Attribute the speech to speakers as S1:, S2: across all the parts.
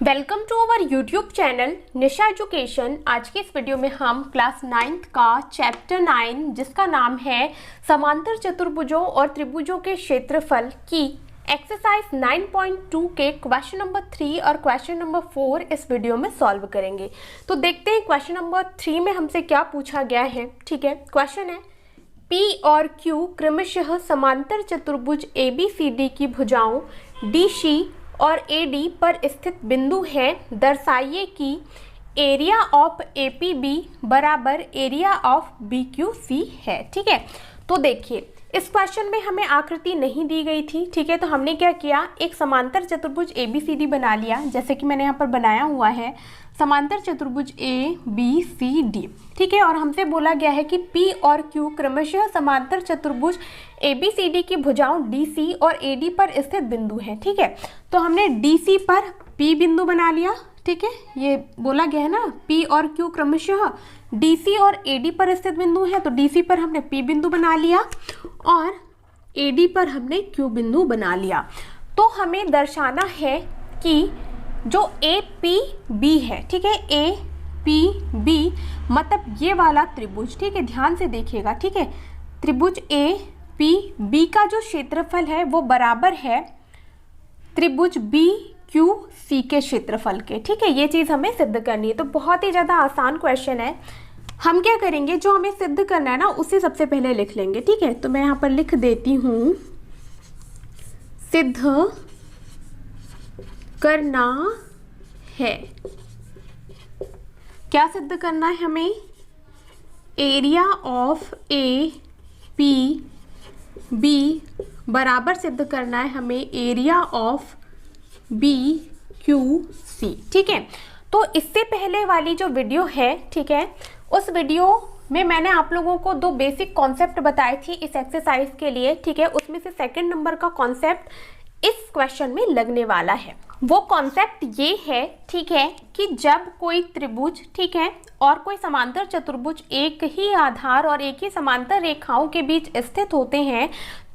S1: Welcome to our YouTube channel Nisha education. आज की इस वीडियो में हम क्लास 9th का चैप्टर 9 जिसका नाम है समांतर चतुर्भुजों और त्रिभुजों के क्षेत्रफल की एक्सरसाइज 9.2 के क्वेश्चन नंबर 3 और क्वेश्चन नंबर 4 इस वीडियो में सॉल्व करेंगे। तो देखते हैं क्वेश्चन नंबर 3 में हमसे क्या पूछा गया है। ठीक है, क्वेश्चन है P और Q क्रमशः समांतर चतुर्भुज ABCD की भुजाओं DC और AD पर स्थित बिंदु है। दर्शाइए कि एरिया ऑफ APB बराबर एरिया ऑफ BQC है। ठीक है, तो देखिए इस क्वेश्चन में हमें आकृति नहीं दी गई थी। ठीक है, तो हमने क्या किया, एक समांतर चतुर्भुज ABCD बना लिया, जैसे कि मैंने यहाँ पर बनाया हुआ है समांतर चतुर्भुज ABCD। ठीक है, और हमसे बोला गया है कि P और Q क्रमशः समांतर चतुर्भुज ABCD की भुजाओं DC और AD पर स्थित बिंदु है। ठीक है, तो हमने DC पर P बिंदु बना लिया। ठीक है, ये बोला गया है ना, P और Q क्रमशः DC और AD पर स्थित बिंदु है, तो DC पर हमने P बिंदु बना लिया और AD पर हमने Q बिंदु बना लिया। तो हमें दर्शाना है कि जो APB है, ठीक है, APB मतलब ये वाला त्रिभुज, ठीक है, ध्यान से देखिएगा। ठीक है, त्रिभुज APB का जो क्षेत्रफल है वो बराबर है त्रिभुज BQC के क्षेत्रफल के। ठीक है, ये चीज़ हमें सिद्ध करनी है। तो बहुत ही ज़्यादा आसान क्वेश्चन है। हम क्या करेंगे, जो हमें सिद्ध करना है ना उसे सबसे पहले लिख लेंगे। ठीक है, तो मैं यहाँ पर लिख देती हूँ सिद्ध करना है। क्या सिद्ध करना है हमें, एरिया ऑफ APB बराबर सिद्ध करना है हमें एरिया ऑफ BQC। ठीक है, तो इससे पहले वाली जो वीडियो है, ठीक है, उस वीडियो में मैंने आप लोगों को दो बेसिक कॉन्सेप्ट बताए थी इस एक्सरसाइज के लिए। ठीक है, उसमें से सेकंड नंबर का कॉन्सेप्ट इस क्वेश्चन में लगने वाला है। वो कॉन्सेप्ट ये है, ठीक है, कि जब कोई त्रिभुज, ठीक है, और कोई समांतर चतुर्भुज एक ही आधार और एक ही समांतर रेखाओं के बीच स्थित होते हैं,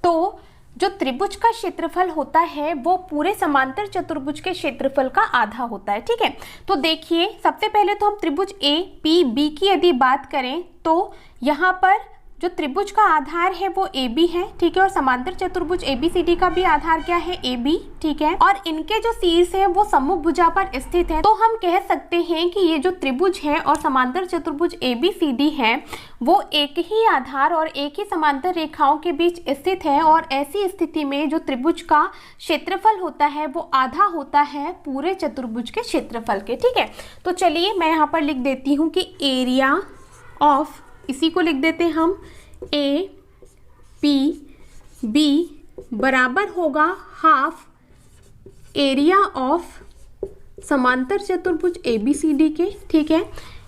S1: तो जो त्रिभुज का क्षेत्रफल होता है वो पूरे समांतर चतुर्भुज के क्षेत्रफल का आधा होता है। ठीक है, तो देखिए सबसे पहले तो हम त्रिभुज APB की यदि बात करें तो यहाँ पर जो त्रिभुज का आधार है वो AB है। ठीक है, और समांतर चतुर्भुज ABCD का भी आधार क्या है, AB। ठीक है, और इनके जो शीर्ष है वो सम्मुख भुजा पर स्थित है। तो हम कह सकते हैं कि ये जो त्रिभुज है और समांतर चतुर्भुज ABCD है वो एक ही आधार और एक ही समांतर रेखाओं के बीच स्थित है, और ऐसी स्थिति में जो त्रिभुज का क्षेत्रफल होता है वो आधा होता है पूरे चतुर्भुज के क्षेत्रफल के। ठीक है, तो चलिए मैं यहाँ पर लिख देती हूँ कि एरिया ऑफ, इसी को लिख देते हैं हम, APB बराबर होगा हाफ एरिया ऑफ समांतर चतुर्भुज ABCD के। ठीक है,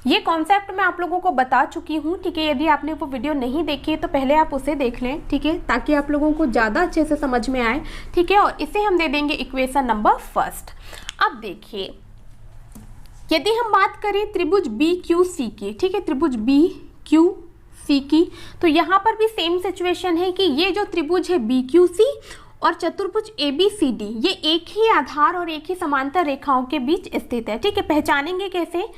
S1: ये कॉन्सेप्ट मैं आप लोगों को बता चुकी हूँ। ठीक है, यदि आपने वो वीडियो नहीं देखी है तो पहले आप उसे देख लें। ठीक है, ताकि आप लोगों को ज़्यादा अच्छे से समझ में आए। ठीक है, और इसे हम दे देंगे इक्वेशन नंबर फर्स्ट। अब देखिए यदि हम बात करें त्रिभुज BQC की, ठीक है, त्रिभुज BQC की, तो यहाँ पर भी सेम सिचुएशन है कि ये जो त्रिभुज है BQC और चतुर्भुज ABCD ये एक ही आधार और एक ही समांतर रेखाओं के बीच स्थित है। ठीक है, पहचानेंगे कैसे,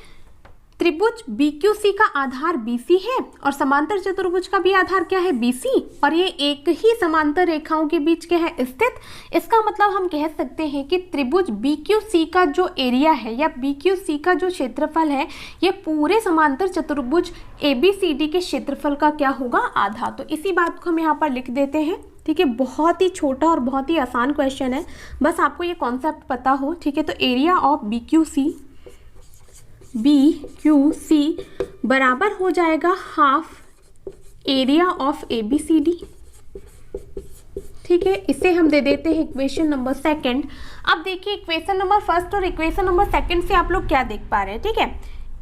S1: त्रिभुज BQC का आधार BC है और समांतर चतुर्भुज का भी आधार क्या है, BC, और ये एक ही समांतर रेखाओं के बीच क्या है, स्थित। इसका मतलब हम कह सकते हैं कि त्रिभुज BQC का जो एरिया है या BQC का जो क्षेत्रफल है ये पूरे समांतर चतुर्भुज ABCD के क्षेत्रफल का क्या होगा, आधा। तो इसी बात को हम यहाँ पर लिख देते हैं। ठीक है, बहुत ही छोटा और बहुत ही आसान क्वेश्चन है, बस आपको ये कॉन्सेप्ट पता हो। ठीक है, तो एरिया ऑफ BQC बराबर हो जाएगा हाफ एरिया ऑफ ABCD। ठीक है, इसे हम दे देते हैं इक्वेशन नंबर सेकंड। अब देखिए इक्वेशन नंबर फर्स्ट और इक्वेशन नंबर सेकंड से आप लोग क्या देख पा रहे हैं। ठीक है,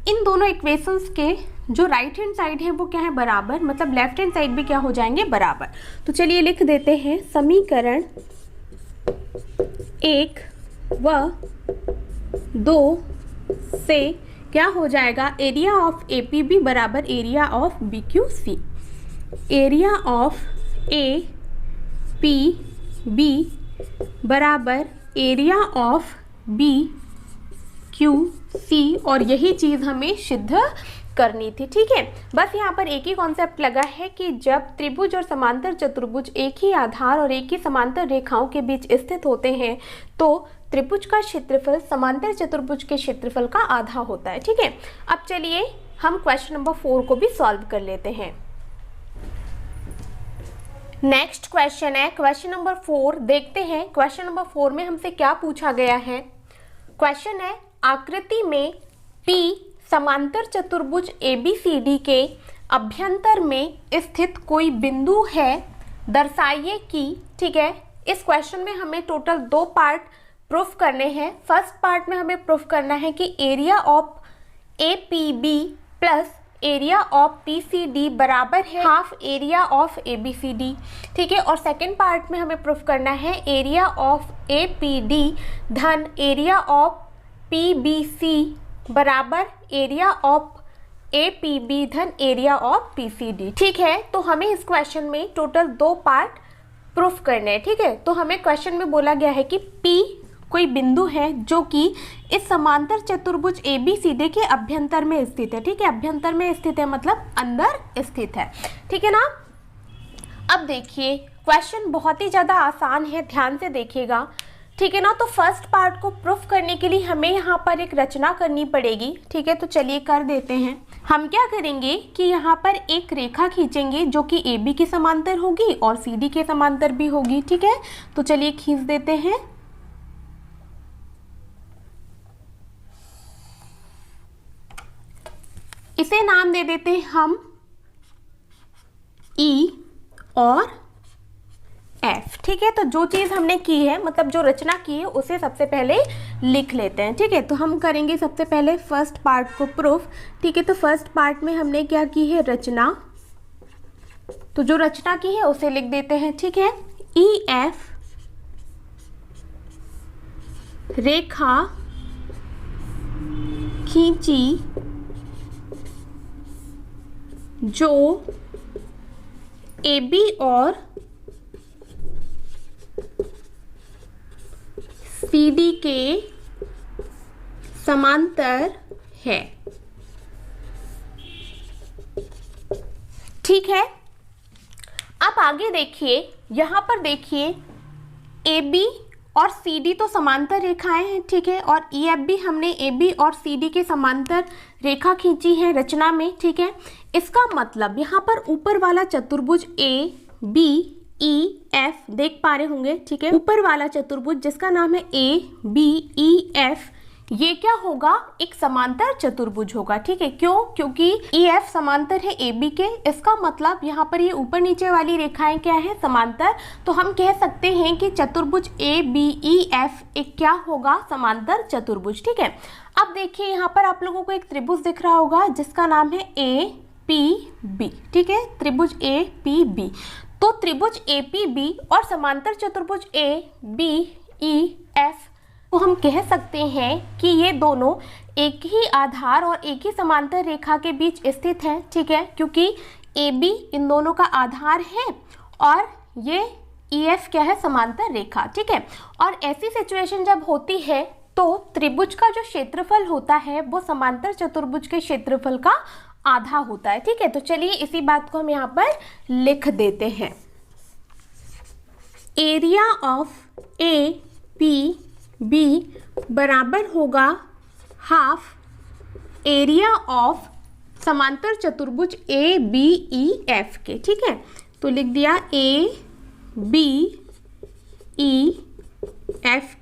S1: इन दोनों इक्वेशंस के जो राइट हैंड साइड है वो क्या है, बराबर, मतलब लेफ्ट हैंड साइड भी क्या हो जाएंगे, बराबर। तो चलिए लिख देते हैं समीकरण 1 व 2 से क्या हो जाएगा, एरिया ऑफ APB बराबर area of BQC। Area of APB बराबर एरिया ऑफ QC और यही चीज़ हमें सिद्ध करनी थी। ठीक है, बस यहाँ पर एक ही कॉन्सेप्ट लगा है कि जब त्रिभुज और समांतर चतुर्भुज एक ही आधार और एक ही समांतर रेखाओं के बीच स्थित होते हैं तो त्रिभुज का क्षेत्रफल समांतर चतुर्भुज के क्षेत्रफल का आधा होता है। ठीक है, अब चलिए हम क्वेश्चन नंबर 4 को भी सॉल्व कर लेते हैं। नेक्स्ट क्वेश्चन है क्वेश्चन नंबर 4। देखते हैं क्वेश्चन नंबर 4 में हमसे क्या पूछा गया है। क्वेश्चन है, आकृति में P समांतर चतुर्भुज ABCD के अभ्यंतर में स्थित कोई बिंदु है, दर्शाइए कि। ठीक है, इस क्वेश्चन में हमें टोटल 2 पार्ट प्रूफ करने हैं। फर्स्ट पार्ट में हमें प्रूफ करना है कि area of APB plus area of PCD बराबर है हाफ एरिया ऑफ ABCD। ठीक है, और सेकेंड पार्ट में हमें प्रूफ करना है एरिया ऑफ APD धन एरिया ऑफ PBC बराबर एरिया ऑफ APB धन एरिया ऑफ PCD। ठीक है, तो हमें इस क्वेश्चन में टोटल 2 पार्ट प्रूफ करने हैं। ठीक है, तो हमें क्वेश्चन में बोला गया है कि P कोई बिंदु है जो कि इस समांतर चतुर्भुज ABCD के अभ्यंतर में स्थित है। ठीक है, अभ्यंतर में स्थित है मतलब अंदर स्थित है। ठीक है ना। अब देखिए क्वेश्चन बहुत ही ज़्यादा आसान है, ध्यान से देखिएगा। ठीक है ना, तो फर्स्ट पार्ट को प्रूफ करने के लिए हमें यहाँ पर एक रचना करनी पड़ेगी। ठीक है, तो चलिए कर देते हैं। हम क्या करेंगे कि यहाँ पर एक रेखा खींचेंगे जो कि AB के समांतर होगी और CD के समांतर भी होगी। ठीक है, तो चलिए खींच देते हैं। इसे नाम दे देते हैं हम E और F। ठीक है, तो जो चीज़ हमने की है मतलब जो रचना की है उसे सबसे पहले लिख लेते हैं। ठीक है, तो हम करेंगे सबसे पहले फर्स्ट पार्ट को प्रूफ। ठीक है, तो फर्स्ट पार्ट में हमने क्या की है, रचना। तो जो रचना की है उसे लिख देते हैं। ठीक है, EF रेखा खींची जो AB और CD के समांतर है। ठीक है, अब आगे देखिए, यहां पर देखिए AB और CD तो समांतर रेखाएं हैं। ठीक है, और EF भी हमने AB और CD के समांतर रेखा खींची है रचना में। ठीक है, इसका मतलब यहाँ पर ऊपर वाला चतुर्भुज ABEF देख पा रहे होंगे। ठीक है, ऊपर वाला चतुर्भुज जिसका नाम है ABEF ये क्या होगा, एक समांतर चतुर्भुज होगा। ठीक है, क्यों, क्योंकि EF समांतर है AB के, इसका मतलब यहाँ पर ये ऊपर नीचे वाली रेखाएं क्या है, समांतर। तो हम कह सकते हैं कि चतुर्भुज ABEF एक क्या होगा, समांतर चतुर्भुज। ठीक है, अब देखिए यहाँ पर आप लोगों को एक त्रिभुज दिख रहा होगा जिसका नाम है APB। ठीक है, त्रिभुज APB। तो त्रिभुज APB और समांतर चतुर्भुज ABEF तो हम कह सकते हैं कि ये दोनों एक ही आधार और एक ही समांतर रेखा के बीच स्थित हैं। ठीक है, क्योंकि AB इन दोनों का आधार है और ये EF क्या है, समांतर रेखा। ठीक है, और ऐसी सिचुएशन जब होती है तो त्रिभुज का जो क्षेत्रफल होता है वो समांतर चतुर्भुज के क्षेत्रफल का आधा होता है। ठीक है, तो चलिए इसी बात को हम यहाँ पर लिख देते हैं। एरिया ऑफ APB बराबर होगा हाफ एरिया ऑफ समांतर चतुर्भुज ABEF के। ठीक है, तो लिख दिया ABEF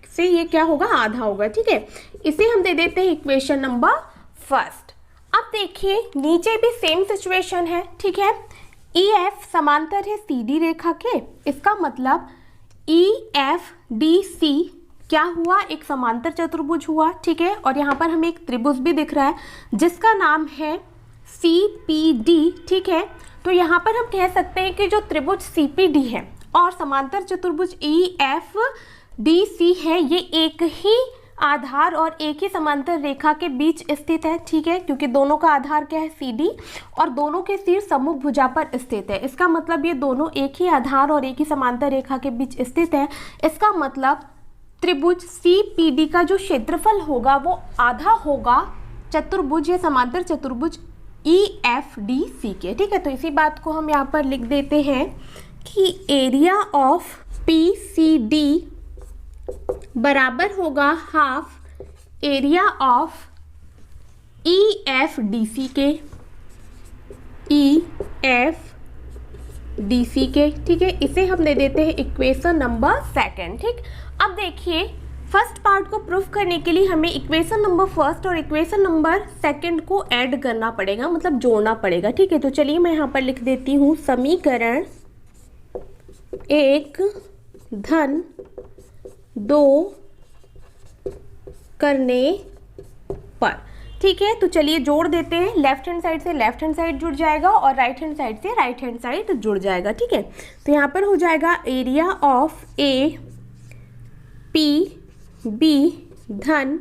S1: से ये क्या होगा, आधा होगा। ठीक है, इसे हम दे देते हैं इक्वेशन नंबर फर्स्ट। अब देखिए नीचे भी सेम सिचुएशन है। ठीक है, EF समांतर है CD रेखा के, इसका मतलब EFDC क्या हुआ, एक समांतर चतुर्भुज हुआ। ठीक है, और यहाँ पर हमें एक त्रिभुज भी दिख रहा है जिसका नाम है CPD। ठीक है, तो यहाँ पर हम कह सकते हैं कि जो त्रिभुज CPD है और समांतर चतुर्भुज EFDC है ये एक ही आधार और एक ही समांतर रेखा के बीच स्थित है। ठीक है, क्योंकि दोनों का आधार क्या है, CD, और दोनों के सिर सम्मुख भुजा पर स्थित है। इसका मतलब ये दोनों एक ही आधार और एक ही समांतर रेखा के बीच स्थित है। इसका मतलब त्रिभुज CPD का जो क्षेत्रफल होगा वो आधा होगा चतुर्भुज या समांतर चतुर्भुज EFDC के। ठीक है, तो इसी बात को हम यहाँ पर लिख देते हैं कि एरिया ऑफ PCD बराबर होगा हाफ एरिया ऑफ EFDC के, EFDC के। ठीक है, इसे हम दे देते हैं इक्वेशन नंबर 2। ठीक, अब देखिए फर्स्ट पार्ट को प्रूफ करने के लिए हमें इक्वेशन नंबर 1 और इक्वेशन नंबर 2 को ऐड करना पड़ेगा, मतलब जोड़ना पड़ेगा। ठीक है, तो चलिए मैं यहाँ पर लिख देती हूँ समीकरण 1 धन 2 करने पर। ठीक है, तो चलिए जोड़ देते हैं। लेफ्ट हैंड साइड से लेफ्ट हैंड साइड जुड़ जाएगा और राइट हैंड साइड से राइट हैंड साइड जुड़ जाएगा। ठीक है, तो यहाँ पर हो जाएगा एरिया ऑफ APB धन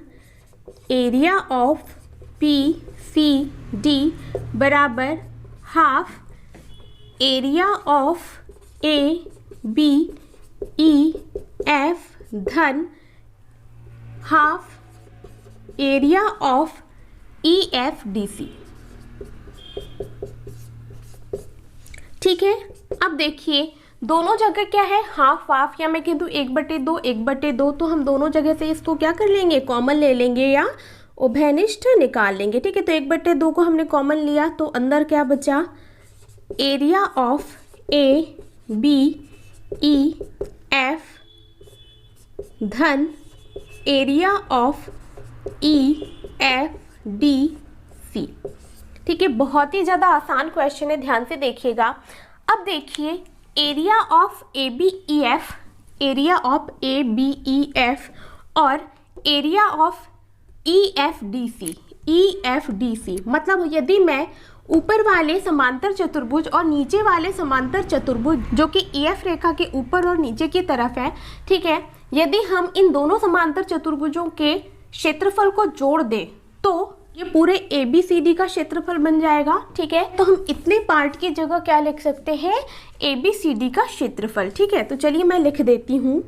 S1: एरिया ऑफ PCD बराबर हाफ एरिया ऑफ ABEF धन हाफ एरिया ऑफ EFDC। ठीक है, अब देखिए दोनों जगह क्या है, हाफ हाफ, या मैं कह दूँ 1/2 1/2, तो हम दोनों जगह से इसको क्या कर लेंगे, कॉमन ले लेंगे या उभयनिष्ठ निकाल लेंगे। ठीक है, तो 1/2 को हमने कॉमन लिया तो अंदर क्या बचा, एरिया ऑफ ABEF धन एरिया ऑफ EFDC। ठीक है, बहुत ही ज़्यादा आसान क्वेश्चन है, ध्यान से देखिएगा। अब देखिए एरिया ऑफ ABEF और एरिया ऑफ EFDC मतलब यदि मैं ऊपर वाले समांतर चतुर्भुज और नीचे वाले समांतर चतुर्भुज जो कि EF रेखा के ऊपर और नीचे की तरफ है, ठीक है, यदि हम इन दोनों समांतर चतुर्भुजों के क्षेत्रफल को जोड़ दें तो ये पूरे ABCD का क्षेत्रफल बन जाएगा। ठीक है, तो हम इतने पार्ट की जगह क्या लिख सकते हैं, ABCD का क्षेत्रफल। ठीक है, तो चलिए मैं लिख देती हूँ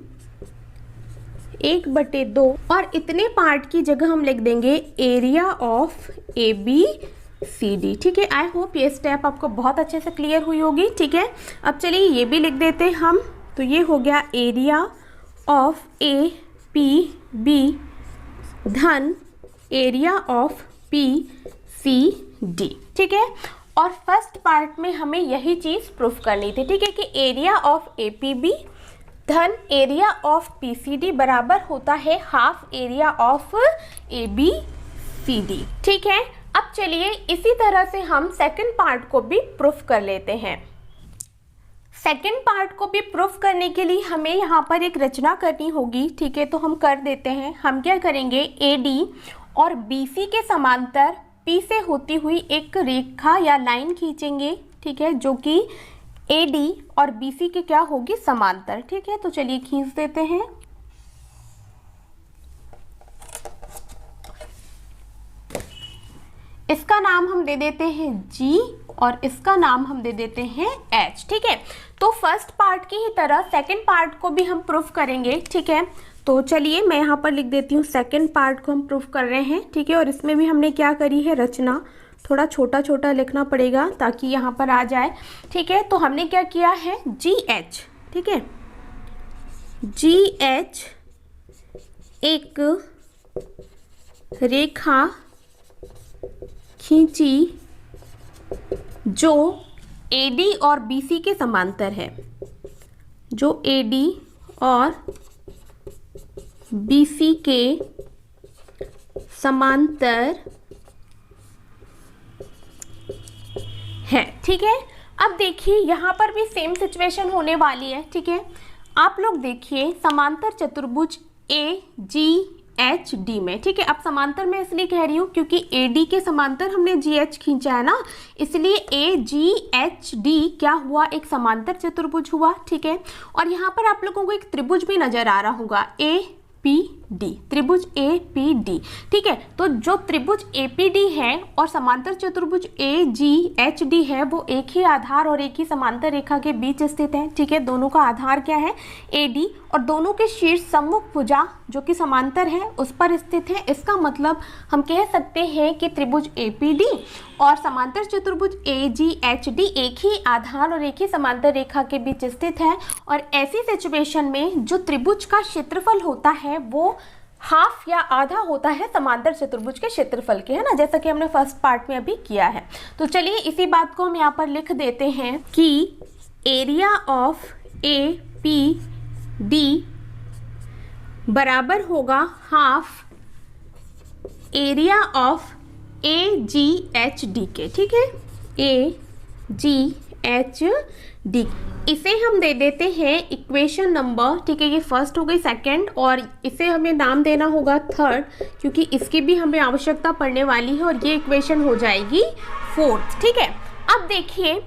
S1: 1/2 और इतने पार्ट की जगह हम लिख देंगे एरिया ऑफ ABCD। ठीक है, आई होप ये स्टेप आपको बहुत अच्छे से क्लियर हुई होगी। ठीक है, अब चलिए ये भी लिख देते हैं हम, तो ये हो गया एरिया ऑफ APB धन एरिया ऑफ PCD। ठीक है, और फर्स्ट पार्ट में हमें यही चीज़ प्रूफ करनी थी। ठीक है, कि एरिया ऑफ APB धन एरिया ऑफ PCD बराबर होता है हाफ एरिया ऑफ ABCD। ठीक है, अब चलिए इसी तरह से हम सेकंड पार्ट को भी प्रूफ कर लेते हैं। सेकंड पार्ट को भी प्रूफ करने के लिए हमें यहाँ पर एक रचना करनी होगी। ठीक है, तो हम कर देते हैं। हम क्या करेंगे, AD और BC के समांतर P से होती हुई एक रेखा या लाइन खींचेंगे। ठीक है, जो कि AD और BC के क्या होगी, समांतर। ठीक है, तो चलिए खींच देते हैं। इसका नाम हम दे देते हैं G और इसका नाम हम दे देते हैं H। ठीक है, तो फर्स्ट पार्ट की ही तरह सेकंड पार्ट को भी हम प्रूफ करेंगे। ठीक है, तो चलिए मैं यहाँ पर लिख देती हूँ सेकंड पार्ट को हम प्रूफ कर रहे हैं। ठीक है, और इसमें भी हमने क्या करी है, रचना थोड़ा छोटा छोटा लिखना पड़ेगा ताकि यहाँ पर आ जाए। ठीक है, तो हमने क्या किया है, GH। ठीक है, GH एक रेखा खींची जो AD और BC के समांतर है, जो AD और BC के समांतर है। ठीक है, अब देखिए यहाँ पर भी सेम सिचुएशन होने वाली है। ठीक है, आप लोग देखिए समांतर चतुर्भुज AGHD में। ठीक है, अब समांतर मैं इसलिए कह रही हूँ क्योंकि AD के समांतर हमने GH खींचा है ना, इसलिए AGHD क्या हुआ, एक समांतर चतुर्भुज हुआ। ठीक है, और यहाँ पर आप लोगों को एक त्रिभुज भी नजर आ रहा होगा, APD। डी, त्रिभुज APD। ठीक है, तो जो त्रिभुज APD है और समांतर चतुर्भुज AGHD है वो एक ही आधार और एक ही समांतर रेखा के बीच स्थित है। ठीक है, दोनों का आधार क्या है, AD, और दोनों के शीर्ष सम्मुख भुजा जो कि समांतर है उस पर स्थित है। इसका मतलब हम कह सकते हैं कि त्रिभुज APD और समांतर चतुर्भुज AGHD एक ही आधार और एक ही समांतर रेखा के बीच स्थित है। और ऐसी सिचुएशन में जो त्रिभुज का क्षेत्रफल होता है वो हाफ या आधा होता है समांतर चतुर्भुज के क्षेत्रफल के, है ना, जैसा कि हमने फर्स्ट पार्ट में अभी किया है। तो चलिए इसी बात को हम यहाँ पर लिख देते हैं कि एरिया ऑफ APD बराबर होगा हाफ एरिया ऑफ AGHD के। ठीक है, AGHD, इसे हम दे देते हैं इक्वेशन नंबर। ठीक है, ये फर्स्ट हो गई, सेकंड, और इसे हमें नाम देना होगा थर्ड, क्योंकि इसकी भी हमें आवश्यकता पड़ने वाली है, और ये इक्वेशन हो जाएगी फोर्थ। ठीक है, अब देखिए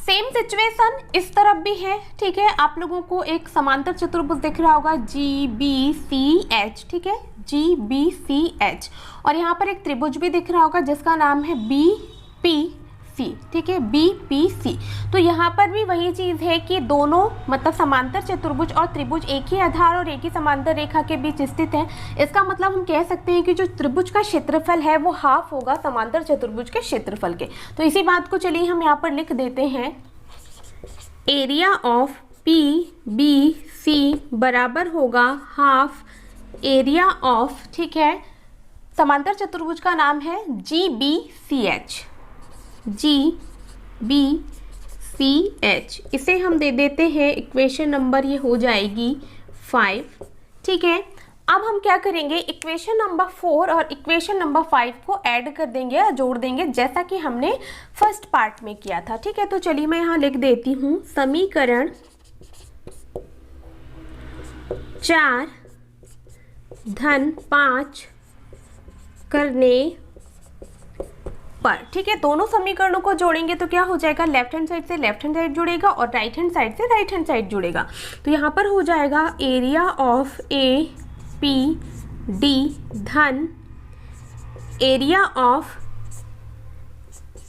S1: सेम सिचुएशन इस तरफ भी है। ठीक है, आप लोगों को एक समांतर चतुर्भुज दिख रहा होगा GBCH। ठीक है, GBCH, और यहाँ पर एक त्रिभुज भी दिख रहा होगा जिसका नाम है BPC। ठीक है, BPC। तो यहाँ पर भी वही चीज़ है कि दोनों मतलब समांतर चतुर्भुज और त्रिभुज एक ही आधार और एक ही समांतर रेखा के बीच स्थित है। इसका मतलब हम कह सकते हैं कि जो त्रिभुज का क्षेत्रफल है वो हाफ होगा समांतर चतुर्भुज के क्षेत्रफल के। तो इसी बात को चलिए हम यहाँ पर लिख देते हैं, एरिया ऑफ PBC बराबर होगा हाफ एरिया ऑफ, ठीक है, समांतर चतुर्भुज का नाम है GBCH। GBCH, इसे हम दे देते हैं इक्वेशन नंबर, ये हो जाएगी 5। ठीक है, अब हम क्या करेंगे, इक्वेशन नंबर 4 और इक्वेशन नंबर 5 को ऐड कर देंगे या जोड़ देंगे, जैसा कि हमने फर्स्ट पार्ट में किया था। ठीक है, तो चलिए मैं यहाँ लिख देती हूँ, समीकरण 4 धन 5 करने पर। ठीक है, दोनों समीकरणों को जोड़ेंगे तो क्या हो जाएगा, लेफ्ट हैंड साइड से लेफ्ट हैंड साइड जुड़ेगा और राइट हैंड साइड से राइट हैंड साइड जुड़ेगा। तो यहाँ पर हो जाएगा एरिया ऑफ APD धन एरिया ऑफ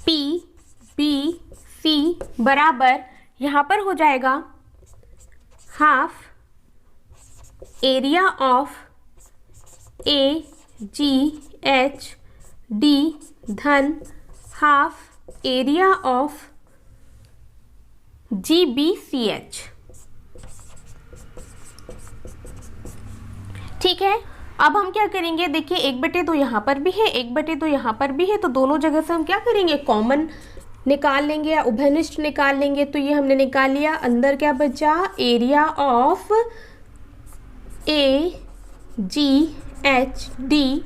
S1: PBC बराबर, यहाँ पर हो जाएगा हाफ एरिया ऑफ AGHD धन हाफ एरिया ऑफ GBCH। ठीक है, अब हम क्या करेंगे, देखिए 1/2 यहाँ पर भी है, 1/2 यहाँ पर भी है, तो दोनों जगह से हम क्या करेंगे, कॉमन निकाल लेंगे या उभयनिष्ठ निकाल लेंगे। तो ये हमने निकाल लिया, अंदर क्या बचा, एरिया ऑफ AGHD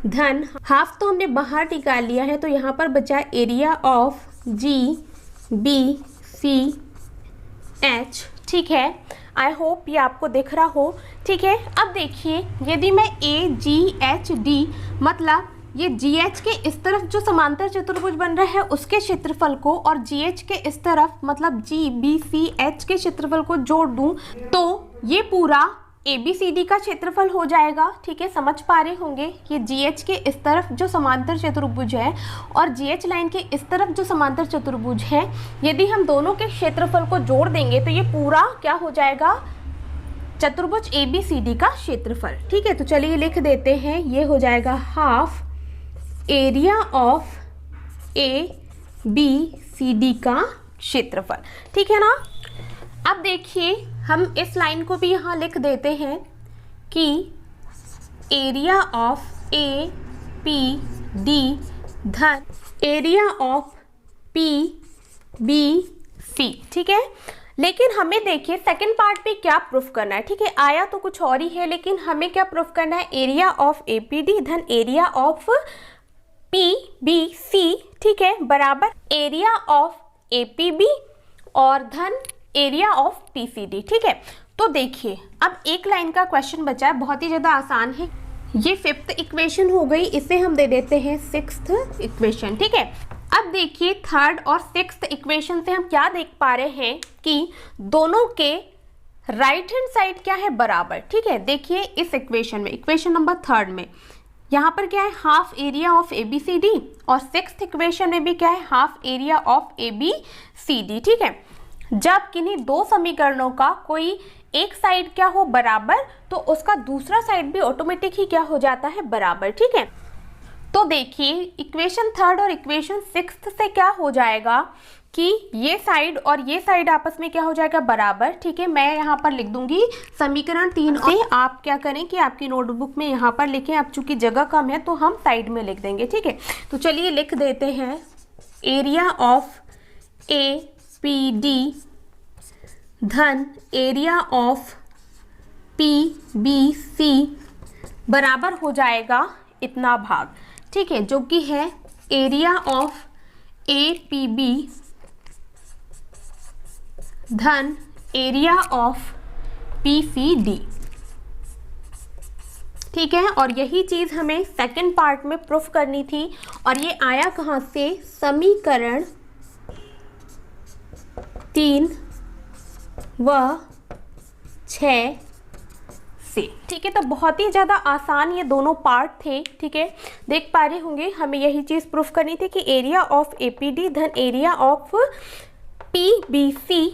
S1: धन हाफ तो हमने बाहर निकाल लिया है, तो यहाँ पर बचा एरिया ऑफ GBCH। ठीक है, आई होप ये आपको दिख रहा हो। ठीक है, अब देखिए यदि मैं AGHD मतलब ये GH के इस तरफ जो समांतर चतुर्भुज बन रहा है उसके क्षेत्रफल को और GH के इस तरफ मतलब GBCH के क्षेत्रफल को जोड़ दूं तो ये पूरा ABCD का क्षेत्रफल हो जाएगा। ठीक है, समझ पा रहे होंगे कि GH के इस तरफ जो समांतर चतुर्भुज है और GH लाइन के इस तरफ जो समांतर चतुर्भुज है, यदि हम दोनों के क्षेत्रफल को जोड़ देंगे तो ये पूरा क्या हो जाएगा, चतुर्भुज ABCD का क्षेत्रफल। ठीक है, तो चलिए लिख देते हैं, ये हो जाएगा हाफ एरिया ऑफ ABCD का क्षेत्रफल। ठीक है ना। अब देखिए हम इस लाइन को भी यहाँ लिख देते हैं कि एरिया ऑफ APD धन एरिया ऑफ PBC। ठीक है, लेकिन हमें देखिए सेकंड पार्ट पे क्या प्रूफ करना है। ठीक है, आया तो कुछ और ही है, लेकिन हमें क्या प्रूफ करना है, एरिया ऑफ APD धन एरिया ऑफ PBC। ठीक है, बराबर एरिया ऑफ APB और धन एरिया ऑफ PCD। ठीक है, तो देखिए अब एक लाइन का क्वेश्चन बचा है, बहुत ही ज़्यादा आसान है। ये 5th इक्वेशन हो गई, इसे हम दे देते हैं 6th इक्वेशन। ठीक है, अब देखिए 3rd और 6th इक्वेशन से हम क्या देख पा रहे हैं कि दोनों के राइट हैंड साइड क्या है, बराबर। ठीक है, देखिए इस इक्वेशन में, इक्वेशन नंबर 3 में यहाँ पर क्या है, हाफ एरिया ऑफ ABCD, और 6th इक्वेशन में भी क्या है, हाफ एरिया ऑफ ABCD। ठीक है, जब किन्हीं दो समीकरणों का कोई एक साइड क्या हो बराबर, तो उसका दूसरा साइड भी ऑटोमेटिक ही क्या हो जाता है, बराबर। ठीक है, तो देखिए इक्वेशन 3 और इक्वेशन 6 से क्या हो जाएगा कि ये साइड और ये साइड आपस में क्या हो जाएगा, बराबर। ठीक है, मैं यहाँ पर लिख दूंगी समीकरण 3 से, आप क्या करें कि आपकी नोटबुक में यहाँ पर लिखें। अब चूंकि जगह कम है तो हम साइड में लिख देंगे। ठीक है, तो चलिए लिख देते हैं, एरिया ऑफ APD धन एरिया ऑफ PBC बराबर हो जाएगा इतना भाग। ठीक है, जो कि है एरिया ऑफ APB धन एरिया ऑफ PCD। ठीक है, और यही चीज हमें सेकंड पार्ट में प्रूफ करनी थी, और ये आया कहाँ से, समीकरण 3 व 6 से। ठीक है, तो बहुत ही ज़्यादा आसान ये दोनों पार्ट थे। ठीक है, देख पा रहे होंगे, हमें यही चीज़ प्रूफ करनी थी कि एरिया ऑफ APD धन एरिया ऑफ PBC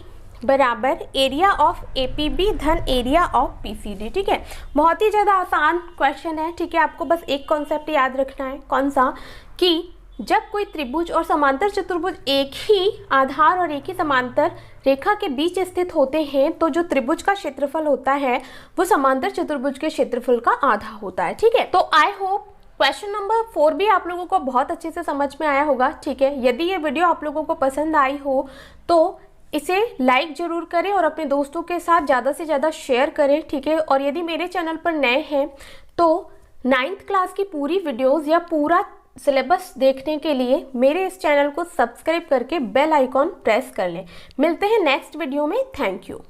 S1: बराबर एरिया ऑफ APB धन एरिया ऑफ PCD। ठीक है, बहुत ही ज़्यादा आसान क्वेश्चन है। ठीक है, आपको बस एक कॉन्सेप्ट याद रखना है, कौन सा, कि जब कोई त्रिभुज और समांतर चतुर्भुज एक ही आधार और एक ही समांतर रेखा के बीच स्थित होते हैं, तो जो त्रिभुज का क्षेत्रफल होता है वो समांतर चतुर्भुज के क्षेत्रफल का आधा होता है। ठीक है, तो आई होप क्वेश्चन नंबर 4 भी आप लोगों को बहुत अच्छे से समझ में आया होगा। ठीक है, यदि ये वीडियो आप लोगों को पसंद आई हो तो इसे लाइक जरूर करें और अपने दोस्तों के साथ ज़्यादा से ज़्यादा शेयर करें। ठीक है, और यदि मेरे चैनल पर नए हैं तो 9th क्लास की पूरी वीडियोस या पूरा सिलेबस देखने के लिए मेरे इस चैनल को सब्सक्राइब करके बेल आइकॉन प्रेस कर लें। मिलते हैं नेक्स्ट वीडियो में। Thank you.